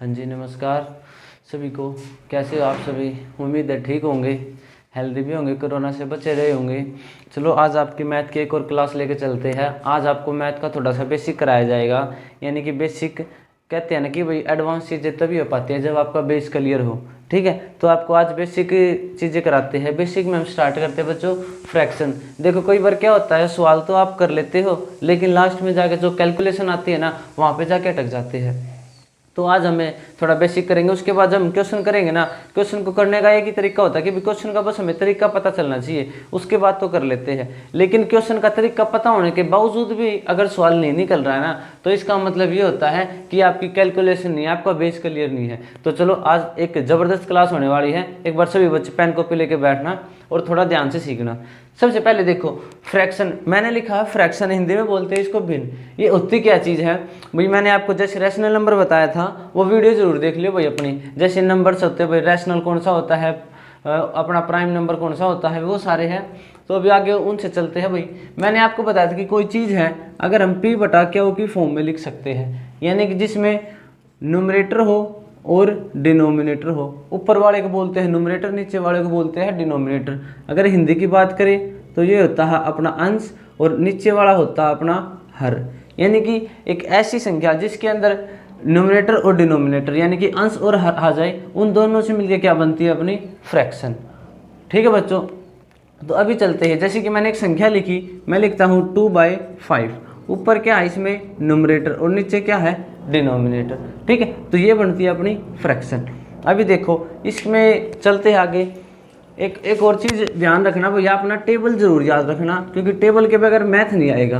हाँ जी, नमस्कार सभी को। कैसे हो आप सभी? उम्मीद है ठीक होंगे, हेल्दी भी होंगे, कोरोना से बचे रहे होंगे। चलो आज आपकी मैथ की एक और क्लास लेके चलते हैं। आज आपको मैथ का थोड़ा सा बेसिक कराया जाएगा, यानी कि बेसिक कहते हैं ना कि भाई एडवांस चीज़ें तभी हो पाती है जब आपका बेस क्लियर हो। ठीक है, तो आपको आज बेसिक चीज़ें कराते हैं। बेसिक में हम स्टार्ट करते हैं बच्चों फ्रैक्शन। देखो कई बार क्या होता है, सवाल तो आप कर लेते हो लेकिन लास्ट में जाके जो कैलकुलेशन आती है ना, वहाँ पे जाके अटक जाते हैं। तो आज हमें थोड़ा बेसिक करेंगे, उसके बाद जब हम क्वेश्चन करेंगे ना, क्वेश्चन को करने का एक ही तरीका होता है कि क्वेश्चन का बस हमें तरीका पता चलना चाहिए, उसके बाद तो कर लेते हैं। लेकिन क्वेश्चन का तरीका पता होने के बावजूद भी अगर सवाल नहीं निकल रहा है ना, तो इसका मतलब ये होता है कि आपकी कैलकुलेशन नहीं है, आपका बेस क्लियर नहीं है। तो चलो आज एक ज़बरदस्त क्लास होने वाली है। एक बार सभी बच्चे पेन कॉपी लेके बैठना और थोड़ा ध्यान से सीखना। सबसे पहले देखो फ्रैक्शन, मैंने लिखा है फ्रैक्शन, हिंदी में बोलते हैं इसको भिन्न। ये होती क्या चीज़ है भाई? मैंने आपको जैसे रैशनल नंबर बताया था, वो वीडियो जरूर देख लियो भाई अपनी। जैसे नंबर्स होते हैं भाई, रैशनल कौन सा होता है, अपना प्राइम नंबर कौन सा होता है, वो सारे हैं। तो अभी आगे उनसे चलते हैं भाई। मैंने आपको बताया था कि कोई चीज़ है अगर हम पी बटा क्यू की फॉर्म में लिख सकते हैं, यानी कि जिसमें न्यूमरेटर हो और डिनोमिनेटर हो। ऊपर वाले को बोलते हैं न्यूमरेटर, नीचे वाले को बोलते हैं डिनोमिनेटर। अगर हिंदी की बात करें तो ये होता है अपना अंश और नीचे वाला होता है अपना हर। यानी कि एक ऐसी संख्या जिसके अंदर न्यूमरेटर और डिनोमिनेटर यानी कि अंश और हर आ जाए, उन दोनों से मिलकर क्या बनती है? अपनी फ्रैक्शन। ठीक है बच्चों, तो अभी चलते हैं। जैसे कि मैंने एक संख्या लिखी, मैं लिखता हूँ 2/5। ऊपर क्या है इसमें? न्यूमरेटर, और नीचे क्या है? डिनोमिनेटर। ठीक है, तो ये बनती है अपनी फ्रैक्शन। अभी देखो इसमें चलते हैं आगे। एक और चीज़ ध्यान रखना भैया, अपना टेबल जरूर याद रखना, क्योंकि टेबल के बगैर मैथ नहीं आएगा।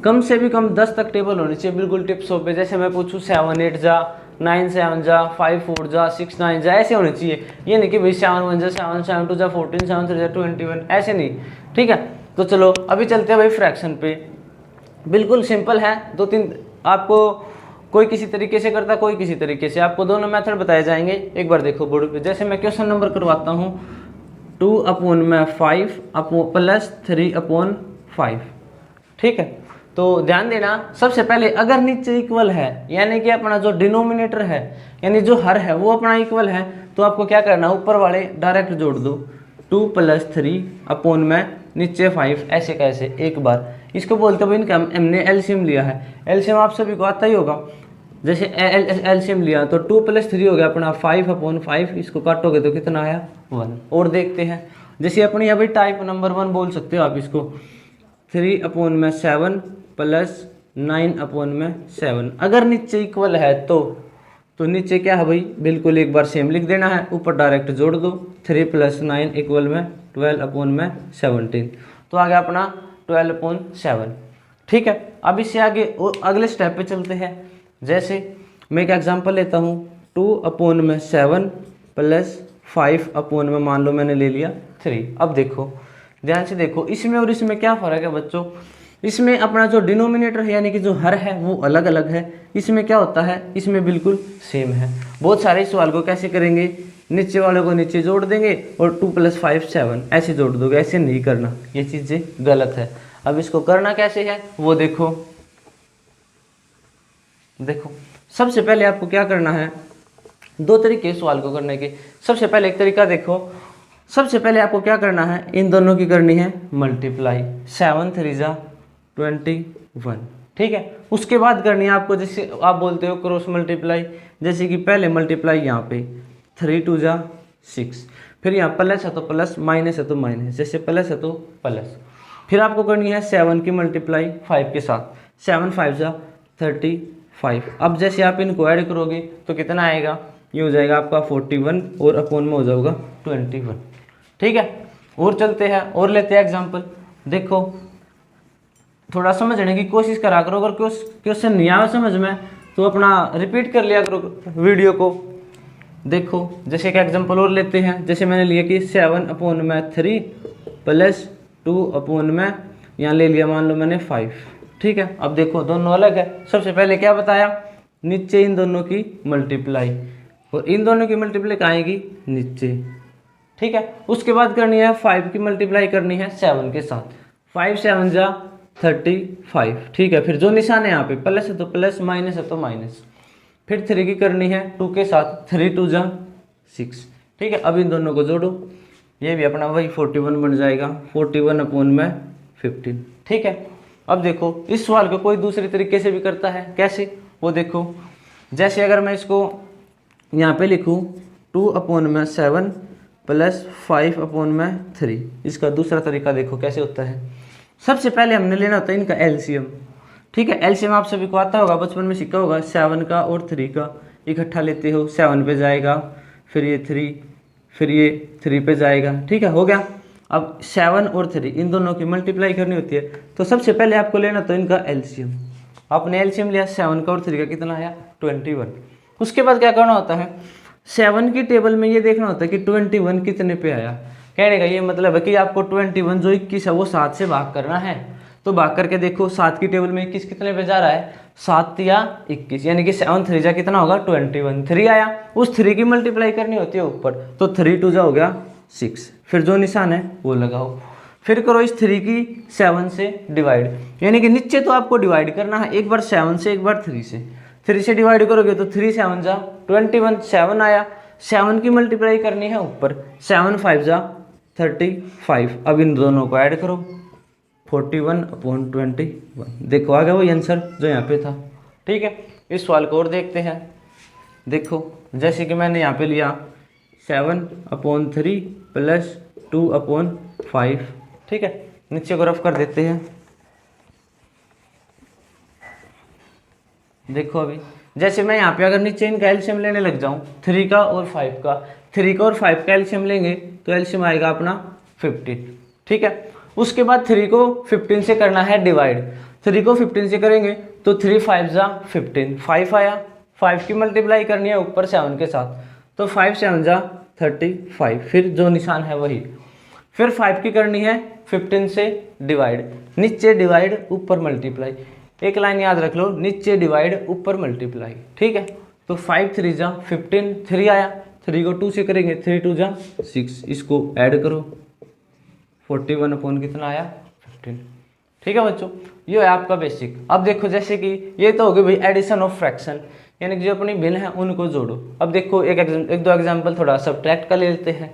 कम से भी कम 10 तक टेबल होनी चाहिए, बिल्कुल टिप्सों पे। जैसे मैं पूछूँ 7 8 जा, 9 7 जा, 5 4 जा, 6 9 जा, ऐसे होने चाहिए। ये नहीं कि भाई 7 1 जा, 7 7 2 जा, 14 7 3 जा, 21, ऐसे नहीं। ठीक है, तो चलो अभी चलते हैं भाई फ्रैक्शन पे। बिल्कुल सिंपल है, 2 3 आपको कोई किसी तरीके से करता, कोई किसी तरीके से। आपको दोनों मेथड बताए जाएंगे। एक बार देखो बोर्ड पे, जैसे मैं क्वेश्चन नंबर करवाता हूँ 2/5 प्लस 3/5। ठीक है, तो ध्यान देना। सबसे पहले अगर नीचे इक्वल है, यानी कि अपना जो डिनोमिनेटर है यानी जो हर है वो अपना इक्वल है, तो आपको क्या करना, ऊपर वाले डायरेक्ट जोड़ दो। 2 + 3/, नीचे 5, ऐसे कैसे एक बार। इसको बोलते हुए इनका हमने एलसीएम लिया है। एलसीएम आप सभी को आता ही होगा। जैसे एलसीएम लिया तो 2 + 3 हो गया अपना 5/5। इसको काटोगे तो कितना आया? 1। और देखते हैं, जैसे अपनी अभी टाइप नंबर 1 बोल सकते हो आप इसको। 3/7 प्लस 9/7। अगर नीचे इक्वल है तो नीचे क्या है भाई? बिल्कुल एक बार सेम लिख देना है, ऊपर डायरेक्ट जोड़ दो। 3 + 9 = 12/17। तो आ गया अपना 12/7। ठीक है, अब इससे आगे अगले स्टेप पे चलते हैं। जैसे मैं एक एग्जांपल लेता हूँ, 2/7 प्लस 5/, मान लो मैंने ले लिया 3। अब देखो ध्यान से देखो, इसमें और इसमें क्या फ़र्क है बच्चों? इसमें अपना जो डिनोमिनेटर है यानी कि जो हर है वो अलग अलग है। इसमें क्या होता है? इसमें बिल्कुल सेम है। बहुत सारे सवाल को कैसे करेंगे? नीचे वाले को नीचे जोड़ देंगे और 2 + 5 7 ऐसे जोड़ दोगे। ऐसे नहीं करना, ये चीज़ें गलत है। अब इसको करना कैसे है वो देखो। देखो सबसे पहले आपको क्या करना है, 2 तरीके सवाल को करने के। सबसे पहले एक तरीका देखो, सबसे पहले आपको क्या करना है, इन दोनों की करनी है मल्टीप्लाई। 7 3 जा 21। ठीक है, उसके बाद करनी है आपको, जैसे आप बोलते हो क्रॉस मल्टीप्लाई। जैसे कि पहले मल्टीप्लाई यहाँ पे 3 2 जा 6, फिर यहाँ प्लस है तो प्लस, माइनस है तो माइनस। जैसे प्लस है तो प्लस। फिर आपको करनी है 7 की मल्टीप्लाई 5 के साथ। 7 5 जा 35। अब जैसे आप इनको ऐड करोगे तो कितना आएगा? ये हो जाएगा आपका 41 और अपॉन में हो जाएगा 21। ठीक है, और चलते हैं और लेते हैं एग्जांपल। देखो थोड़ा समझने की कोशिश करा करो, अगर क्वेश्चन नहीं आया समझ में तो अपना रिपीट कर लिया करो वीडियो को। देखो जैसे एक एग्जांपल और लेते हैं। जैसे मैंने लिया कि 7/3 प्लस 2/, यहाँ ले लिया मान लो मैंने 5। ठीक है, अब देखो दोनों अलग है। सबसे पहले क्या बताया? नीचे इन दोनों की मल्टीप्लाई, और इन दोनों की मल्टीप्लाई कहाँ आएगी? नीचे। ठीक है, उसके बाद करनी है 5 की मल्टीप्लाई करनी है 7 के साथ। 5 7 जा 35। ठीक है, फिर जो निशान है यहाँ पे प्लस है तो प्लस, माइनस है तो माइनस। फिर 3 की करनी है 2 के साथ, 3 2 जा 6। ठीक है, अब इन दोनों को जोड़ो, ये भी अपना वही 41 बन जाएगा, 41 अपॉन में 15। ठीक है, अब देखो इस सवाल को कोई दूसरे तरीके से भी करता है, कैसे वो देखो। जैसे अगर मैं इसको यहाँ पे लिखूँ 2 अपॉन में 7 प्लस 5 अपॉन में 3, इसका दूसरा तरीका देखो कैसे होता है। सबसे पहले हमने लेना होता है इनका एलसीएम। ठीक है, एलसीएम आप सभी को आता होगा, बचपन में सीखा होगा, 7 का और 3 का इकट्ठा लेते हो, 7 पे जाएगा, फिर ये 3, फिर ये 3 पे जाएगा। ठीक है, हो गया। अब 7 और 3 इन दोनों की मल्टीप्लाई करनी होती है, तो सबसे पहले आपको लेना तो इनका एलसीएम। आपने एलसीएम लिया, 7 का और 3 का कितना आया 21। उसके बाद क्या करना होता है, 7 की टेबल में ये देखना होता है कि 21 कितने पे आया। कहने का ये मतलब है कि आपको 21 जो 21 है वो 7 से भाग करना है। तो भाग करके देखो 7 की टेबल में 21 कितने पे जा रहा है, 7 या 21, यानी कि 7 3 जा कितना होगा 21, 3 आया, उस 3 की मल्टीप्लाई करनी होती है ऊपर, तो 3 2 जा हो गया 6, फिर जो निशान है वो लगाओ, फिर करो इस 3 की 7 से डिवाइड, यानी कि नीचे तो आपको डिवाइड करना है, एक बार 7 से एक बार 3 से, 3 से डिवाइड करोगे तो 3 7 जा 21, 7 आया, 7 की मल्टीप्लाई करनी है ऊपर, 7 5 जा 35। अब इन दोनों को ऐड करो, 41 अपॉन 21, देखो आ गया वही आंसर जो यहाँ पे था। ठीक है, इस सवाल को और देखते हैं। देखो जैसे कि मैंने यहाँ पे लिया 7 अपॉन 3 प्लस 2 अपॉन 5। ठीक है, नीचे को रफ कर देते हैं। देखो अभी जैसे मैं यहाँ पे अगर नीचे इनका एलसीएम लेने लग जाऊँ, 3 का और 5 का, 3 का और 5 का एलसीएम लेंगे तो एलसीएम आएगा अपना 15। ठीक है, उसके बाद 3 को 15 से करना है डिवाइड, 3 को 15 से करेंगे तो 3 5 जा 15, 5 आया, 5 की मल्टीप्लाई करनी है ऊपर 7 के साथ, तो 5 7 जा 35, फिर जो निशान है वही, फिर 5 की करनी है 15 से डिवाइड, नीचे डिवाइड ऊपर मल्टीप्लाई, एक लाइन याद रख लो, नीचे डिवाइड ऊपर मल्टीप्लाई। ठीक है, तो 5 3 जा 15, 3 आया, 3 को 2 से करेंगे, 3 2 जा 6, इसको ऐड करो, 41 अपॉन कितना आया 15। ठीक है बच्चों, ये है आपका बेसिक। अब देखो जैसे कि ये तो हो गई भाई एडिशन ऑफ फ्रैक्शन, यानी कि जो अपनी भिन्न है उनको जोड़ो। अब देखो एक दो एग्जाम्पल थोड़ा सब्ट्रैक्ट का ले लेते हैं,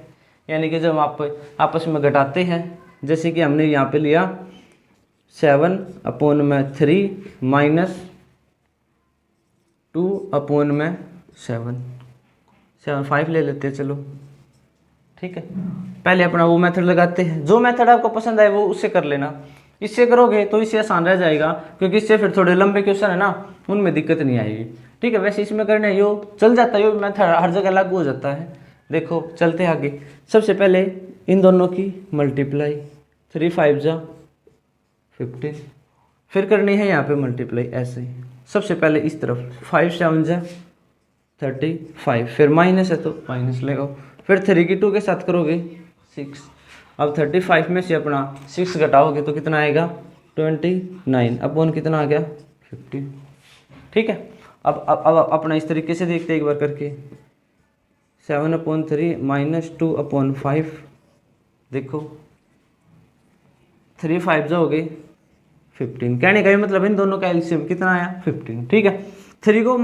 यानी कि जब आप आपस में घटाते हैं, जैसे कि हमने यहाँ पे लिया 7 अपॉन में 3 माइनस 2 अपॉन में 7 5 ले लेते हैं चलो। ठीक है, पहले अपना वो मेथड लगाते हैं, जो मेथड आपको पसंद आए वो उससे कर लेना, इससे करोगे तो इससे आसान रह जाएगा, क्योंकि इससे फिर थोड़े लंबे क्वेश्चन है ना उनमें दिक्कत नहीं आएगी। ठीक है, वैसे इसमें करने यो चल जाता है, यो मेथड हर जगह लागू हो जाता है। देखो चलते हैं आगे, सबसे पहले इन दोनों की मल्टीप्लाई, 3 5 जा 15, फिर करनी है यहाँ पे मल्टीप्लाई ऐसे ही, सबसे पहले इस तरफ 5 7 जा 35, फिर माइनस है तो माइनस लगाओ, फिर 3 की 2 के साथ करोगे 6, अब 35 में से अपना 6 घटाओगे तो कितना आएगा 29 अपॉन कितना आ गया 15। ठीक है, अब अपना इस तरीके से देखते हैं एक बार करके, 7 अपॉन 3 माइनस 2 अपॉन 5, देखो 3 5 जो हो गए 15, कहने का ये मतलब इन दोनों का एलसीएम कितना आया 15। ठीक है, 3 को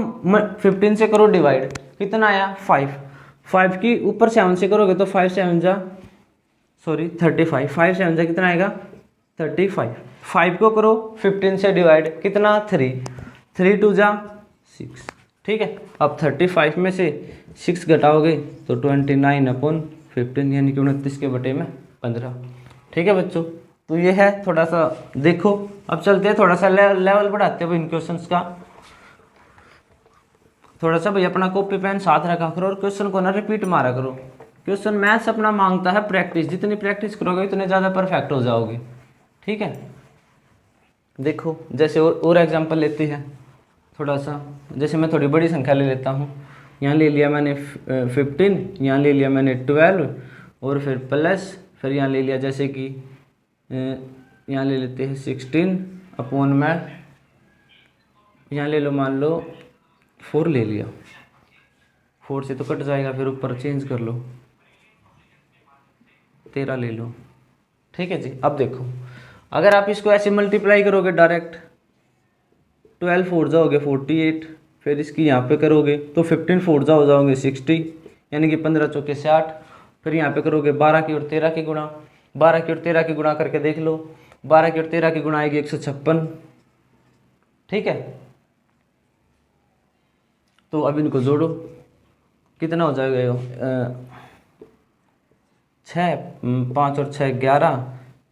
15 से करो डिवाइड, कितना आया 5, 5 की ऊपर 7 से करोगे तो 5 7 जा 35, 5 7 जा कितना आएगा 35, 5 को करो 15 से डिवाइड, कितना 3 3 2 जा 6। ठीक है, अब 35 में से 6 घटाओगे तो 29 अपॉन 15, यानी कि 29 के बटे में 15। ठीक है बच्चों, तो ये है थोड़ा सा देखो। अब चलते हैं थोड़ा सा लेवल बढ़ाते हैं इन क्वेश्चंस का, थोड़ा सा भाई अपना कॉपी पेन साथ रखा करो और क्वेश्चन को ना रिपीट मारा करो। क्वेश्चन मैथ्स अपना मांगता है प्रैक्टिस, जितनी प्रैक्टिस करोगे उतने ज़्यादा परफेक्ट हो जाओगे। ठीक है, देखो जैसे और एग्जांपल लेते हैं थोड़ा सा, जैसे मैं थोड़ी बड़ी संख्या ले लेता हूँ, यहाँ ले लिया मैंने 15, यहाँ ले लिया मैंने 12 और फिर प्लस, फिर यहाँ ले लिया जैसे कि यहाँ ले लेते हैं 16 अपॉन में, यहाँ ले लो मान लो 4 ले लिया, 4 से तो कट जाएगा, फिर ऊपर चेंज कर लो 13 ले लो। ठीक है जी, अब देखो अगर आप इसको ऐसे मल्टीप्लाई करोगे डायरेक्ट, 12 4 जाओगे 48, फिर इसकी यहाँ पे करोगे तो 15 4 जा हो जाओगे 60, यानी कि 15 चौके 60। फिर यहाँ पे करोगे 12 की और 13 की गुणा, 12 की और 13 की गुणा करके देख लो, 12 की और 13 की गुणा आएगी 156। ठीक है, तो अब इनको जोड़ो, कितना हो जाएगा ये 6 5 और 6 11,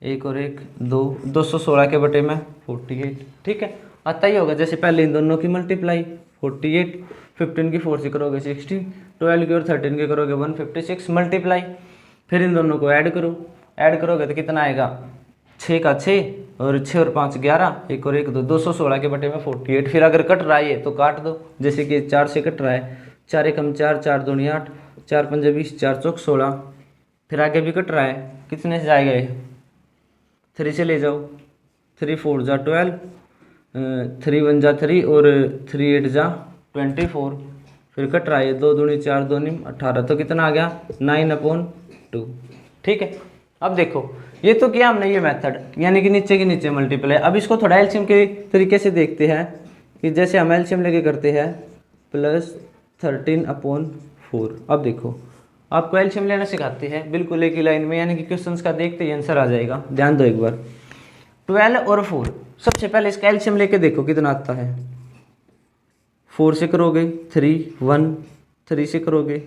1 और 1 2, 216 के बटे में 48। ठीक है, आता ही होगा। जैसे पहले इन दोनों की मल्टीप्लाई 48, 15 की 4 से करोगे 60, 12 की और 13 की करोगे 156 मल्टीप्लाई। फिर इन दोनों को ऐड करो, ऐड करोगे तो कितना आएगा 6 का 6 और 6 और 5 11, 1 और 1 2, 216 के बटे में 48। फिर अगर कट रहा है तो काट दो, जैसे कि 4 से कट रहा है, 4 एकम 4, 4 दूनी 8, 4 पंजे 20, 4 चौक 16। फिर आगे भी कट रहा है, कितने से जाएगा ये 3 से ले जाओ, 3 4 जा 12, 3 1 जा 3 और 3 8 जा 24। फिर कट रहा है 2 दूनी 4 दूनी 18, तो कितना आ गया 9/2। ठीक है, अब देखो ये तो किया हमने ये मेथड, यानी कि नीचे के नीचे मल्टीप्लाई। अब इसको थोड़ा एलसीएम के तरीके से देखते हैं कि जैसे हम एलसीएम लेके करते हैं +13/4। अब देखो आपको एलसीएम लेना सिखाते हैं बिल्कुल एक ही लाइन में, यानी कि क्वेश्चंस का देखते ही आंसर आ जाएगा। ध्यान दो एक बार, 12 और 4, सबसे पहले इसका एलसीएम लेके देखो कितना आता है। 4 से करोगे 3 1, 3 से करोगे,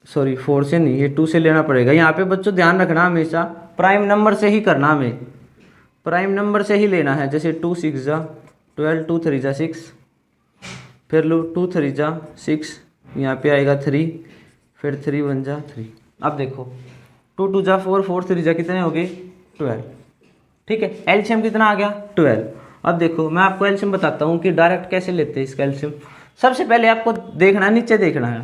सॉरी 4 से नहीं, ये 2 से लेना पड़ेगा। यहाँ पे बच्चों ध्यान रखना हमेशा प्राइम नंबर से ही करना, हमें प्राइम नंबर से ही लेना है। जैसे 2 6 जा 12, 2 3 जा 6, फिर लो 2 3 जा 6, यहाँ पे आएगा 3, फिर 3 1 जा 3। अब देखो 2 2 जा 4, 4 3 जा कितने हो गए 12। ठीक है, एलसीएम कितना आ गया 12। अब देखो मैं आपको एलसीएम बताता हूँ कि डायरेक्ट कैसे लेते हैं इसका एलसीएम। सबसे पहले आपको देखना है, नीचे देखना है,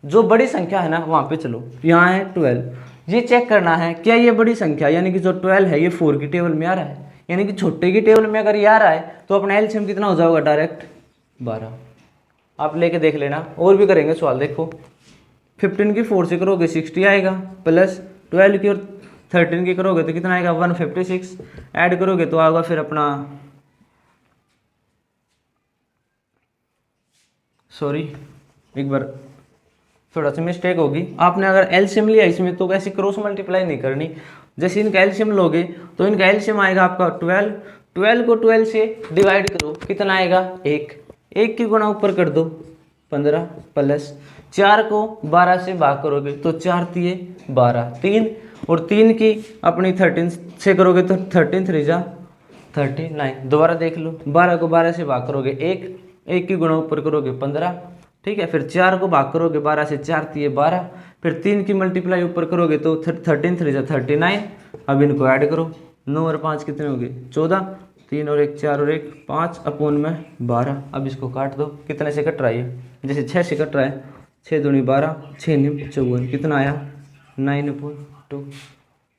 जो बड़ी संख्या है ना वहाँ पे चलो, यहाँ है 12, ये चेक करना है क्या ये बड़ी संख्या यानी कि जो 12 है ये 4 की टेबल में आ रहा है, यानी कि छोटे की टेबल में अगर ये आ रहा है तो अपना एलसीएम कितना हो जाएगा डायरेक्ट 12। आप लेके देख लेना, और भी करेंगे सवाल। देखो 15 की 4 से करोगे 60 आएगा, प्लस 12 की और 13 की करोगे तो कितना आएगा 156, ऐड करोगे तो आएगा फिर अपना, सॉरी एक बार थोड़ा सा मिस्टेक होगी, आपने अगर एलसीएम लिया इसमें तो ऐसे क्रॉस मल्टीप्लाई नहीं करनी। जैसे इनका एलसीएम लोगे तो इनका एलसीएम आएगा आपका 12, 12 को 12 से डिवाइड करो कितना आएगा 1, 1 की गुणा ऊपर कर दो 15, प्लस 4 को 12 से भाग करोगे तो 4 तिये 12, 3 और 3 की अपनी 13 से करोगे तो 13 3 जा 39। दोबारा देख लो, 12 को 12 से भाग करोगे 1, 1 की गुणा ऊपर करोगे 15। ठीक है, फिर 4 को भाग करोगे 12 से, 4 तिये 12, फिर 3 की मल्टीप्लाई ऊपर करोगे तो 13 3 जा 39। अब इनको ऐड करो, 9 और 5 कितने हो गए 14, 3 और 1 4 और 1 5/12। अब इसको काट दो, कितने से कट रहा है, जैसे 6 से कट रहा है, 6 दूनी 12, 6 निम 54, कितना आया 9/2।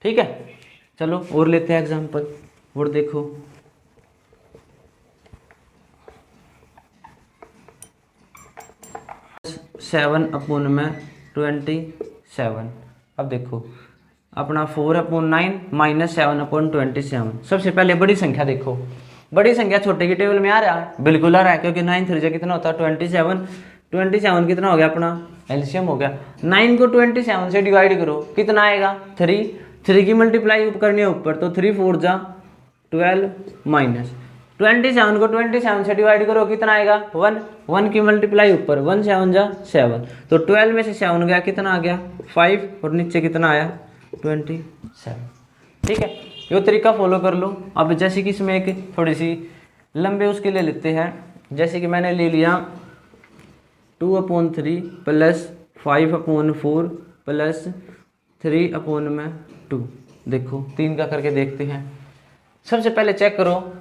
ठीक है, चलो और लेते हैं एग्जाम्पल, और देखो 7/27। अब देखो अपना 4/9 माइनस 7/27। सबसे पहले बड़ी संख्या देखो, बड़ी संख्या छोटे की टेबल में आ रहा है, बिल्कुल आ रहा है, क्योंकि 9 3 कितना होता है 27, 27 कितना हो गया अपना एलसीएम हो गया। 9 को 27 से डिवाइड करो कितना आएगा 3, 3 की मल्टीप्लाई करनी है ऊपर तो 3 4 जा 12, माइनस 27 को 27 से डिवाइड करो कितना आएगा 1, 1 की मल्टीप्लाई ऊपर 1 7 जा 7, तो 12 में से 7 गया कितना आ गया 5, और नीचे कितना आया 27। ठीक है, ये तरीका फॉलो कर लो। अब जैसे कि इसमें एक थोड़ी सी लंबे उसके ले लेते हैं, जैसे कि मैंने ले लिया 2/3 प्लस 5/4 प्लस 3/2। देखो 3 का करके देखते हैं। सबसे पहले चेक करो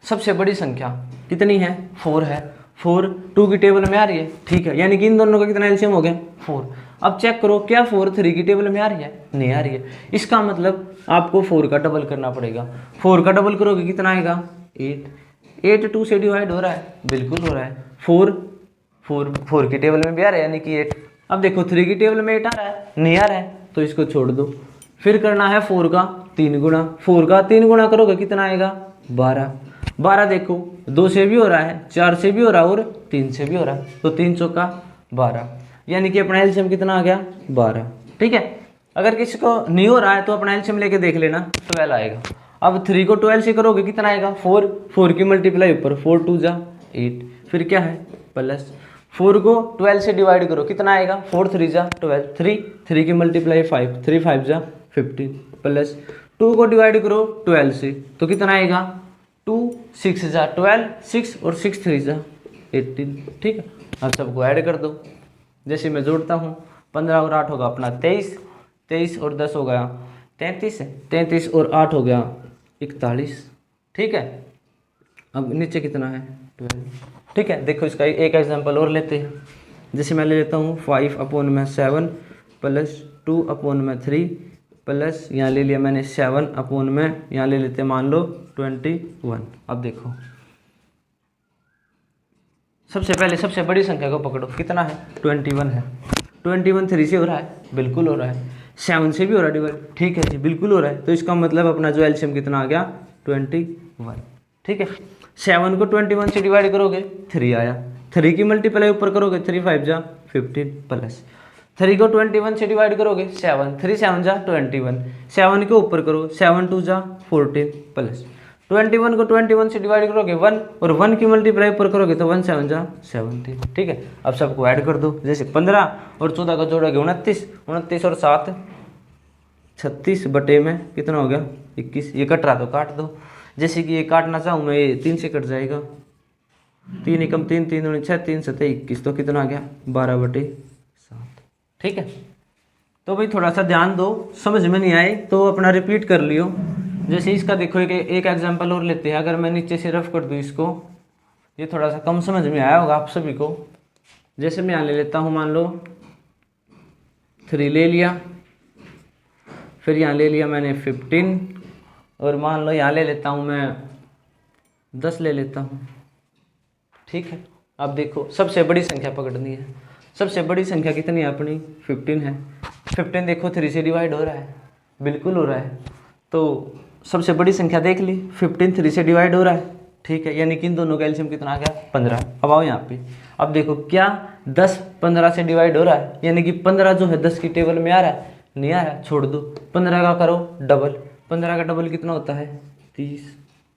सबसे बड़ी संख्या कितनी है 4 है, 4 2 की टेबल में आ रही है। ठीक है, यानी कि इन दोनों का कितना एलसीएम हो गया 4। अब चेक करो क्या 4 3 की टेबल में आ रही है, नहीं आ रही है। इसका मतलब आपको 4 का डबल करना पड़ेगा। 4 का डबल करोगे कितना आएगा 8, 8 2 से डिवाइड हो रहा है, बिल्कुल हो रहा है। 4 की टेबल में भी आ रहा है यानी कि 8। अब देखो 3 की टेबल में 8 आ रहा है, नहीं आ रहा है, तो इसको छोड़ दो। फिर करना है 4 का 3 गुणा, 4 का 3 गुणा करोगे कितना आएगा 12, 12 देखो 2 से भी हो रहा है, 4 से भी हो रहा है और 3 से भी हो रहा है, तो 3 चौका 12, यानी कि अपना एलसीएम कितना आ गया 12। ठीक है, अगर किसी को नहीं हो रहा है तो अपना एलसीएम लेके देख लेना, 12 आएगा। अब 3 को 12 से करोगे कितना आएगा 4, 4 की मल्टीप्लाई ऊपर 4 2 जा 8, फिर क्या है प्लस 4 को 12 से डिवाइड करो कितना आएगा 4 3 जा 12, 3 की मल्टीप्लाई 5, 3 5 जा 15 प्लस 2 को डिवाइड करो 12 से तो कितना आएगा 2 6 जा 12, 6 और 6 3 जा 18। ठीक है, अब सबको ऐड कर दो, जैसे मैं जोड़ता हूँ 15 और 8 होगा अपना 23, 23 और 10 हो गया 33 है, 33 और 8 हो गया 41। ठीक है, अब नीचे कितना है 12। ठीक है, देखो इसका एक एग्जांपल और लेते हैं, जैसे मैं ले लेता हूँ 5/7 प्लस 2/3 प्लस यहाँ ले लिया मैंने 7 में यहाँ ले लेते मान लो 21। अब देखो सबसे पहले सबसे बड़ी संख्या को पकड़ो, कितना है 21 है। 21 3 से हो रहा है, बिल्कुल हो रहा है। 7 से भी हो रहा है डिवाइड, ठीक है जी बिल्कुल हो रहा है। तो इसका मतलब अपना जो एलसीएम कितना आ गया 21। ठीक है, 7 को 21 से डिवाइड करोगे 3 आया, 3 की मल्टीप्लाई ऊपर करोगे 3 5 जा 15 प्लस 3 को 21 से डिवाइड करोगे 7, 3 7 जा 21, 7 के ऊपर करो 7 2 जा 14 प्लस 21 को 21 से डिवाइड करोगे 1 और 1 की मल्टीप्लाई ऊपर करोगे तो 1 7 जा 17। ठीक है, अब सबको ऐड कर दो, जैसे 15 और 14 का जोड़ोगे 29, 29 और 7 36 बटे में कितना हो गया 21। ये कट रहा तो काट दो, जैसे कि ये काटना चाहूँ मैं ये 3 से कट जाएगा, 3 एकम 3 3 दूनी 6 3 7 21, तो कितना आ गया 12/7। ठीक है, तो भाई थोड़ा सा ध्यान दो, समझ में नहीं आए तो अपना रिपीट कर लियो। जैसे इसका देखो एक एग्जांपल और लेते हैं, अगर मैं नीचे से रफ कर दूँ इसको, ये थोड़ा सा कम समझ में आया होगा आप सभी को। जैसे मैं यहाँ ले लेता हूँ, मान लो 3 ले लिया, फिर यहाँ ले लिया मैंने 15 और मान लो यहाँ ले लेता हूँ मैं 10 ले लेता हूँ। ठीक है, अब देखो सबसे बड़ी संख्या पकड़नी है। सबसे बड़ी संख्या कितनी है अपनी 15 है। 15 देखो 3 से डिवाइड हो रहा है, बिल्कुल हो रहा है। तो सबसे बड़ी संख्या देख ली, 15 3 से डिवाइड हो रहा है। ठीक है, यानी कि इन दोनों का एलसीएम कितना आ गया 15। अब आओ यहाँ पे, अब देखो क्या 10 15 से डिवाइड हो रहा है, यानी कि 15 जो है 10 की टेबल में आ रहा है, नहीं आ रहा है छोड़ दो, 15 का करो डबल, 15 का डबल कितना होता है 30।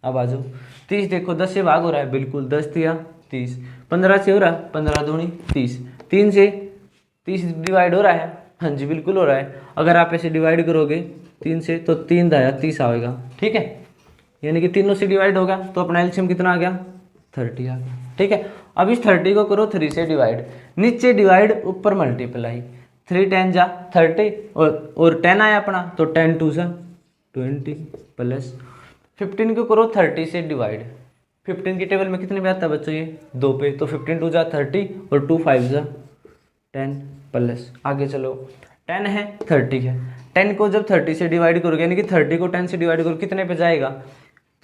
अब आ जाओ 30 देखो 10 से भाग हो रहा है, बिल्कुल 10 दिया 30, 15 से हो रहा है 15 दूनी 30, 3 से 30 डिवाइड हो रहा है, हाँ जी बिल्कुल हो रहा है। अगर आप ऐसे डिवाइड करोगे 3 से तो 3 दाया 30 आएगा। ठीक है, यानी कि तीनों से डिवाइड होगा तो अपना एलसीएम कितना आ गया 30 आ गया। ठीक है, अब इस 30 को करो 3 से डिवाइड, नीचे डिवाइड ऊपर मल्टीप्लाई, 3 10 जा 30 और 10 आया अपना तो 10 2 जा 20 प्लस 15 को करो 30 से डिवाइड। 15 की टेबल में कितने पे आता है बच्चों ये 2 पे, तो 15 2 जा 30 और 2 5 जा 10 प्लस आगे चलो 10 है 30 है, 10 को जब 30 से डिवाइड करोगे यानी कि 30 को 10 से डिवाइड करो कितने पे जाएगा,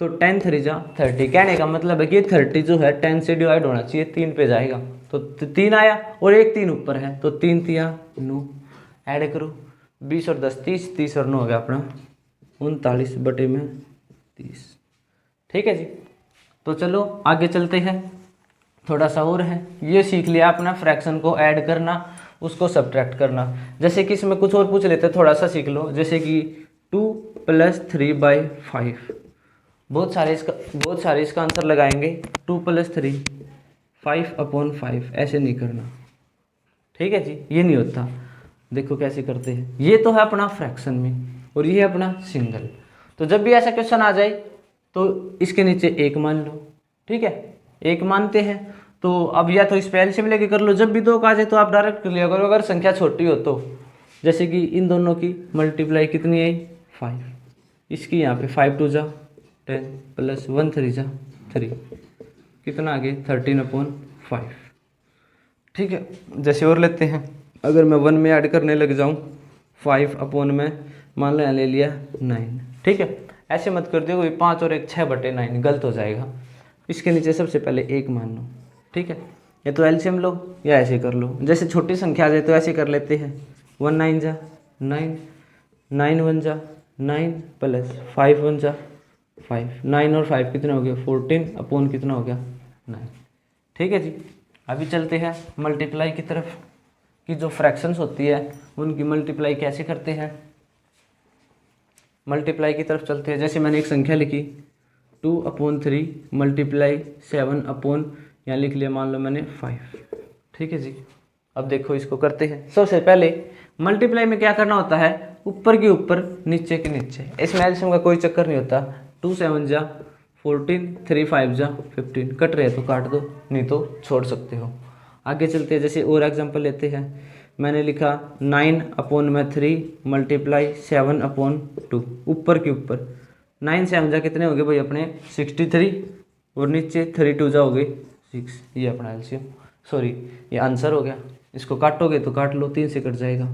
तो 10 3 जा 30। कहने का मतलब है कि 30 जो है 10 से डिवाइड होना चाहिए 3 पे जाएगा, तो 3 आया और एक 3 ऊपर है तो 3 3 9, ऐड करो 20 और 10 30, 30 और 9 हो गया अपना 39 बटे में 30। ठीक है जी, तो चलो आगे चलते हैं, थोड़ा सा और है। ये सीख लिया अपना फ्रैक्शन को ऐड करना, उसको सब्ट्रैक्ट करना। जैसे कि इसमें कुछ और पूछ लेते हैं, थोड़ा सा सीख लो, जैसे कि 2 + 3/5, बहुत सारे इसका आंसर लगाएंगे। 2 + 3 5/5, ऐसे नहीं करना। ठीक है जी, ये नहीं होता। देखो कैसे करते हैं, ये तो है अपना फ्रैक्शन में और ये है अपना सिंगल। तो जब भी ऐसा क्वेश्चन आ जाए तो इसके नीचे 1 मान लो। ठीक है, 1 मानते हैं तो अब या तो इस पे एलसीएम लेके कर लो, जब भी 2 का आ जाए तो आप डायरेक्ट कर लिया करो अगर संख्या छोटी हो तो। जैसे कि इन दोनों की मल्टीप्लाई कितनी है 5, इसकी यहाँ पे 5 2 जा 10 प्लस 1 3 जा 3, कितना आ गया 13/5। ठीक है, जैसे और लेते हैं, अगर मैं 1 में ऐड करने लग जाऊँ 5 में मान लो यहाँ ले लिया 9। ठीक है, ऐसे मत कर दियो 5 और 1 6/9, गलत हो जाएगा। इसके नीचे सबसे पहले 1 मान लो। ठीक है, या तो एलसीएम लो या ऐसे कर लो। जैसे छोटी संख्या आ जाए तो ऐसे कर लेते हैं, 1 9 जा 9, 9 1 जा 9 प्लस 5 1 जा 5, 9 और 5 कितना हो गया 14 अपॉन कितना हो गया 9। ठीक है जी। अभी चलते हैं मल्टीप्लाई की तरफ, कि जो फ्रैक्शंस होती है उनकी मल्टीप्लाई कैसे करते हैं। मल्टीप्लाई की तरफ चलते हैं। जैसे मैंने एक संख्या लिखी 2/3 मल्टीप्लाई 7 अपॉन, यहाँ लिख लिया मान लो मैंने 5। ठीक है जी। अब देखो इसको करते हैं। सबसे पहले मल्टीप्लाई में क्या करना होता है, ऊपर के ऊपर नीचे के नीचे, इसमें एल्शियम का कोई चक्कर नहीं होता। 2 7 जा 14, 3 5 जा 15, कट रहे तो काट दो, नहीं तो छोड़ सकते हो। आगे चलते हैं। जैसे और एग्जांपल लेते हैं। मैंने लिखा 9/3 मल्टीप्लाई 7/2, ऊपर के ऊपर 9 7 जा कितने हो गए भाई अपने 63, और नीचे 3 2 जा हो गए 6। ये अपना एलसीएम, सॉरी ये आंसर हो गया। इसको काटोगे तो काट लो, 3 से कट जाएगा।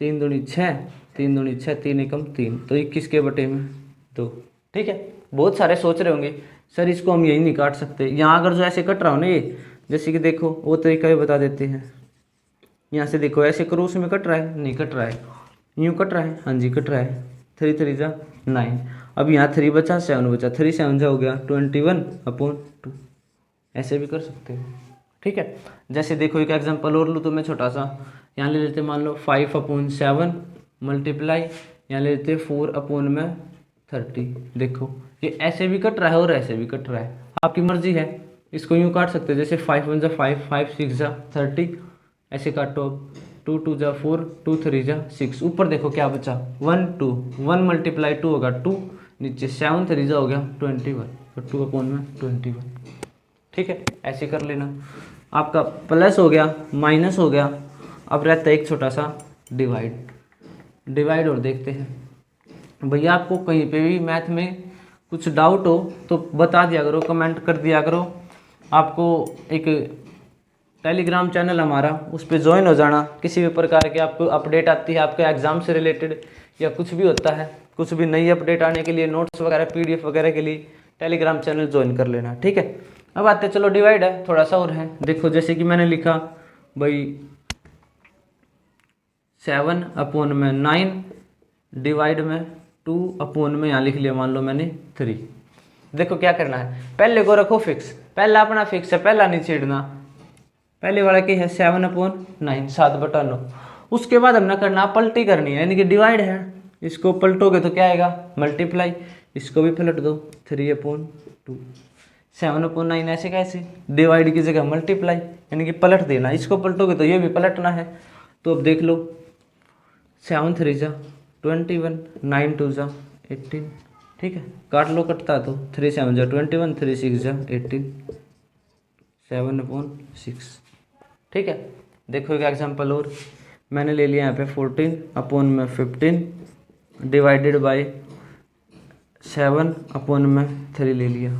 3 दूनी 6, 3 दूनी 6, 3 एकम 3, तो 21 के बटे में 2। ठीक है। बहुत सारे सोच रहे होंगे सर इसको हम यही नहीं काट सकते। यहाँ अगर जो ऐसे कट रहा हो ना ये, जैसे कि देखो वो तरीका भी बता देते हैं। यहाँ से देखो ऐसे क्रॉस में कट रहा है, नहीं कट रहा है, यूँ कट रहा है, हाँ जी कट रहा है। 3 3 जा 9, अब यहाँ 3 बचा 7 बचा, 3 7 जा हो गया 21/2। ऐसे भी कर सकते हो। ठीक है। जैसे देखो एक एग्जांपल और लूँ तो मैं छोटा सा, यहाँ ले लेते मान लो 5/7 मल्टीप्लाई, यहाँ ले लेते 4/30। देखो ये ऐसे भी कट रहा है और ऐसे भी कट रहा है, आपकी मर्जी है। इसको यूँ काट सकते हो, जैसे 5 1 जा 5, 5 6 जा 30, ऐसे काटो। 2 2 जा 4, 2 3 जा 6, ऊपर देखो क्या बचा 1 2, 1 मल्टीप्लाई 2 होगा 2, नीचे 7 3 जा हो गया 21, तो 2/21। ठीक है। ऐसे कर लेना। आपका प्लस हो गया, माइनस हो गया, अब रहता है एक छोटा सा डिवाइड और देखते हैं। भैया आपको कहीं पे भी मैथ में कुछ डाउट हो तो बता दिया करो, कमेंट कर दिया करो। आपको एक टेलीग्राम चैनल हमारा, उस पर ज्वाइन हो जाना। किसी भी प्रकार की आपको अपडेट आती है आपके एग्ज़ाम से रिलेटेड या कुछ भी होता है, कुछ भी नई अपडेट आने के लिए, नोट्स वगैरह पीडीएफ वगैरह के लिए टेलीग्राम चैनल ज्वाइन कर लेना। ठीक है। अब आते हैं, चलो डिवाइड है थोड़ा सा और है। देखो जैसे कि मैंने लिखा भाई 7/9 डिवाइड में 2 में यहाँ लिख लिया मान लो मैंने 3। देखो क्या करना है, पहले को रखो फिक्स, पहला अपना फिक्स है, पहला नहीं छेड़ना। पहले वाला क्या है 7/9, 7/9। उसके बाद हमने करना पलटी करनी है, यानी कि डिवाइड है। इसको पलटोगे तो क्या आएगा मल्टीप्लाई, इसको भी पलट दो 3/2। 7/9 ऐसे कैसे, डिवाइड की जगह मल्टीप्लाई, यानी कि पलट देना। इसको पलटोगे तो ये भी पलटना है। तो अब देख लो 7 3 जा 21, 9 2 जा 18। ठीक है। काट लो कटता तो 3 7 जा 21, 3 6 जा 18, 7/6। ठीक है। देखो एक एग्जांपल और मैंने ले लिया यहाँ पे 14/15 डिवाइडेड बाय 7/3 ले लिया।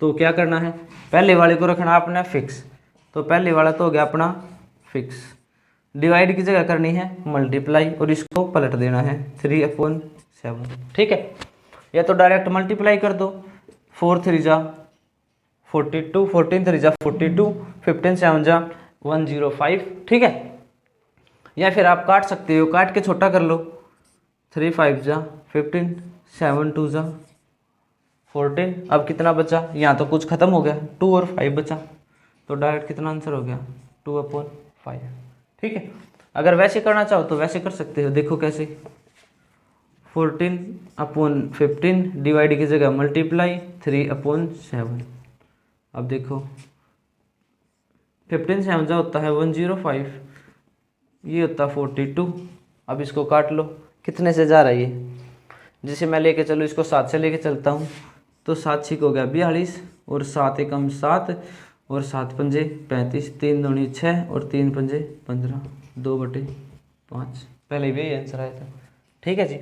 तो क्या करना है, पहले वाले को रखना अपना फिक्स। तो पहले वाला तो हो गया अपना फिक्स, डिवाइड की जगह करनी है मल्टीप्लाई और इसको पलट देना है 3/7। ठीक है। या तो डायरेक्ट मल्टीप्लाई कर दो, 4 3 जा 42, 14 3 जा 42, 15 7 जा 105। ठीक है। या फिर आप काट सकते हो, काट के छोटा कर लो, 3 5 जा 15, 7 2 जा 14। अब कितना बचा, यहाँ तो कुछ खत्म हो गया, 2 और 5 बचा, तो डायरेक्ट कितना आंसर हो गया 2/5। ठीक है। अगर वैसे करना चाहो तो वैसे कर सकते हो। देखो कैसे, 14/15 डिवाइड की जगह मल्टीप्लाई 3/7। अब देखो 15 7 जा होता है 105, ये होता है 42। अब इसको काट लो, कितने से जा रहा है ये, जिसे मैं लेके चलूँ, इसको 7 से लेके चलता हूँ, तो 7 6 हो गया 42, और 7 एकम 7, और 7 पंजे 35, 3 दूनी 6, और 3 पंजे 15, 2/5। पहले भी यही आंसर आया था। ठीक है जी।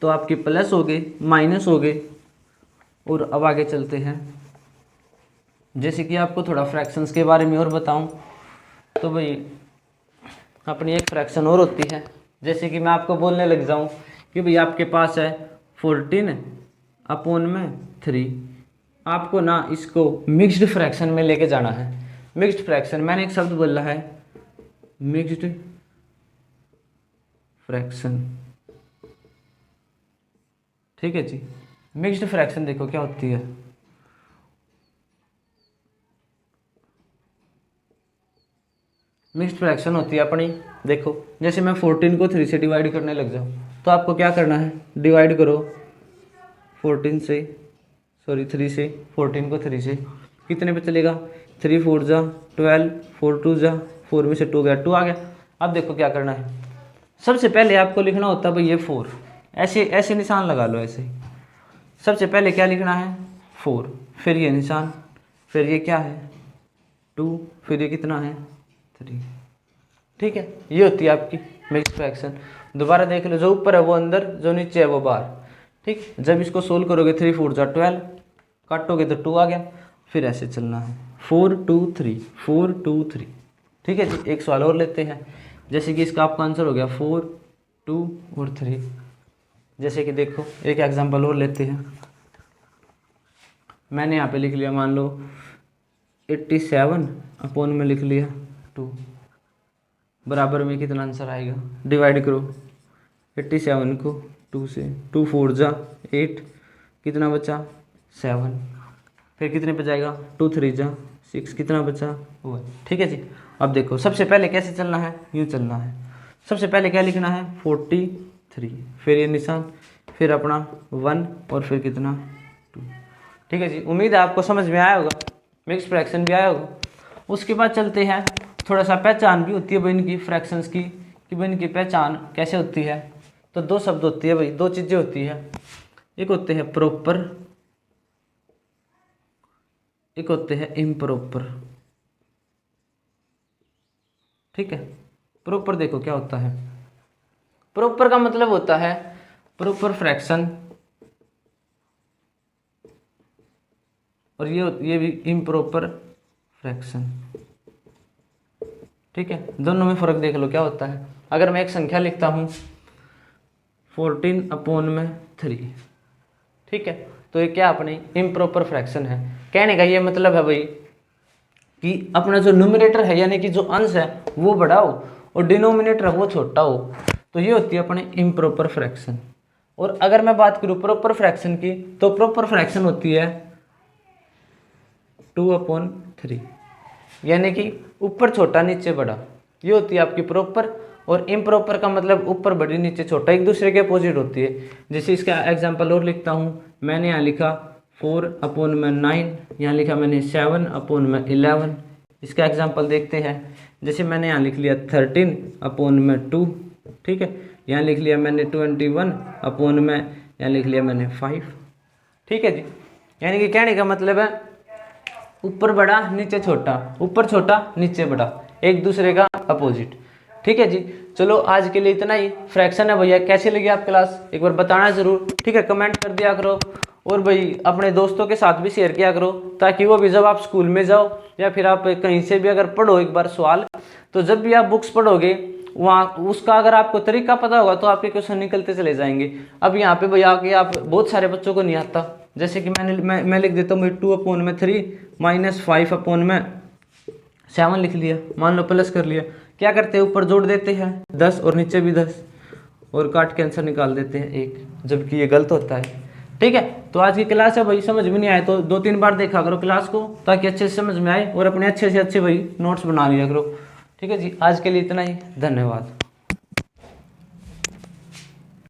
तो आपके प्लस हो गए, माइनस हो गए, और अब आगे चलते हैं। जैसे कि आपको थोड़ा फ्रैक्शंस के बारे में और बताऊं तो भाई अपनी एक फ्रैक्शन और होती है। जैसे कि मैं आपको बोलने लग जाऊं कि भाई आपके पास है 14/3, आपको ना इसको मिक्स्ड फ्रैक्शन में लेके जाना है। मिक्स्ड फ्रैक्शन, मैंने एक शब्द बोला है मिक्स्ड फ्रैक्शन। ठीक है जी। मिक्स्ड फ्रैक्शन देखो क्या होती है। मिक्स्ड फ्रैक्शन होती है अपनी, देखो जैसे मैं 14 को 3 से डिवाइड करने लग जाऊँ तो आपको क्या करना है, डिवाइड करो 14 से, सॉरी 3 से, 14 को 3 से, कितने पे चलेगा, 3 4 जा 12, 4 2 जा 4 में से 2 गया 2 आ गया। अब देखो क्या करना है, सबसे पहले आपको लिखना होता है भाई ये 4, ऐसे ऐसे निशान लगा लो ऐसे। सबसे पहले क्या लिखना है 4, फिर ये निशान, फिर ये क्या है 2, फिर ये कितना है 3। ठीक है, ये होती है आपकी मिक्स्ड फ्रैक्शन। दोबारा देख लो, जो ऊपर है वो अंदर, जो नीचे है वो बाहर। ठीक, जब इसको सोल्व करोगे 3 4 जा 12, काटोगे तो 2 आ गया, फिर ऐसे चलना है 4 2 3 4 2 3। ठीक है जी, एक सवाल और लेते हैं, जैसे कि इसका आपका आंसर हो गया 4 2 और 3। जैसे कि देखो एक एग्जांपल और लेते हैं, मैंने यहाँ पे लिख लिया मान लो 87 अपॉन में लिख लिया 2, बराबर में कितना आंसर आएगा, डिवाइड करो 87 को 2 से, 2 4 जा 8, कितना बचा 7, फिर कितने पे जाएगा 2 3 जा 6, कितना बचा 1। ठीक है जी, अब देखो सबसे पहले कैसे चलना है, यूँ चलना है। सबसे पहले क्या लिखना है 43, फिर ये निशान, फिर अपना 1 और फिर कितना 2। ठीक है जी, उम्मीद है आपको समझ में आया होगा, मिक्स फ्रैक्शन भी आया होगा। उसके बाद चलते हैं, थोड़ा सा पहचान भी होती है भाई इनकी फ्रैक्शंस की, कि भाई इनकी पहचान कैसे होती है। तो दो शब्द होती है भाई, दो चीज़ें होती है, एक होते हैं प्रॉपर, एक होते हैं इम्प्रॉपर। ठीक है, प्रॉपर देखो क्या होता है, प्रॉपर का मतलब होता है प्रॉपर फ्रैक्शन, और ये भी इम्प्रॉपर फ्रैक्शन। ठीक है, दोनों में फर्क देख लो क्या होता है। अगर मैं एक संख्या लिखता हूँ 14 अपॉन में 3, ठीक है, तो ये क्या अपनी इम्प्रॉपर फ्रैक्शन है। कहने का ये मतलब है भाई कि अपना जो न्यूमरेटर है यानी कि जो अंश है वो बड़ा हो और डिनोमिनेटर है वो छोटा हो, तो ये होती है अपने इम्प्रॉपर फ्रैक्शन। और अगर मैं बात करूँ प्रॉपर फ्रैक्शन की, तो प्रॉपर फ्रैक्शन होती है 2/3, यानी कि ऊपर छोटा नीचे बड़ा, ये होती है आपकी प्रॉपर। और इम्प्रॉपर का मतलब ऊपर बड़ी नीचे छोटा, एक दूसरे के अपोजिट होती है। जैसे इसका एग्जांपल और लिखता हूँ, मैंने यहाँ लिखा 4/9, यहाँ लिखा मैंने 7/11। इसका एग्जांपल देखते हैं, जैसे मैंने यहाँ लिख लिया 13/2, ठीक है, यहाँ लिख लिया मैंने 21/, यहाँ लिख लिया मैंने 5। ठीक है जी, यानी कि कहने का मतलब है ऊपर बड़ा नीचे छोटा, ऊपर छोटा नीचे बड़ा, एक दूसरे का अपोजिट। ठीक है जी, चलो आज के लिए इतना ही। फ्रैक्शन है भैया, कैसी लगी आप क्लास एक बार बताना जरूर, ठीक है, कमेंट कर दिया करो। और भाई अपने दोस्तों के साथ भी शेयर किया करो, ताकि वो भी जब आप स्कूल में जाओ या फिर आप कहीं से भी अगर पढ़ो एक बार सवाल, तो जब भी आप बुक्स पढ़ोगे वहाँ उसका अगर आपको तरीका पता होगा तो आपके क्वेश्चन निकलते चले जाएंगे। अब यहाँ पे भैया आके आप बहुत सारे बच्चों को नहीं आता, जैसे कि मैं लिख देता हूँ 2/3 माइनस 5/7 लिख लिया, मान लो प्लस कर लिया, क्या करते हैं ऊपर जोड़ देते हैं 10 और नीचे भी 10 और काट के आंसर निकाल देते हैं 1, जबकि ये गलत होता है। ठीक है, तो आज की क्लास है भाई, समझ में नहीं आए तो 2-3 बार देखा करो क्लास को, ताकि अच्छे से समझ में आए और अपने अच्छे से अच्छे भाई नोट्स बना लिया करो। ठीक है जी, आज के लिए इतना ही, धन्यवाद।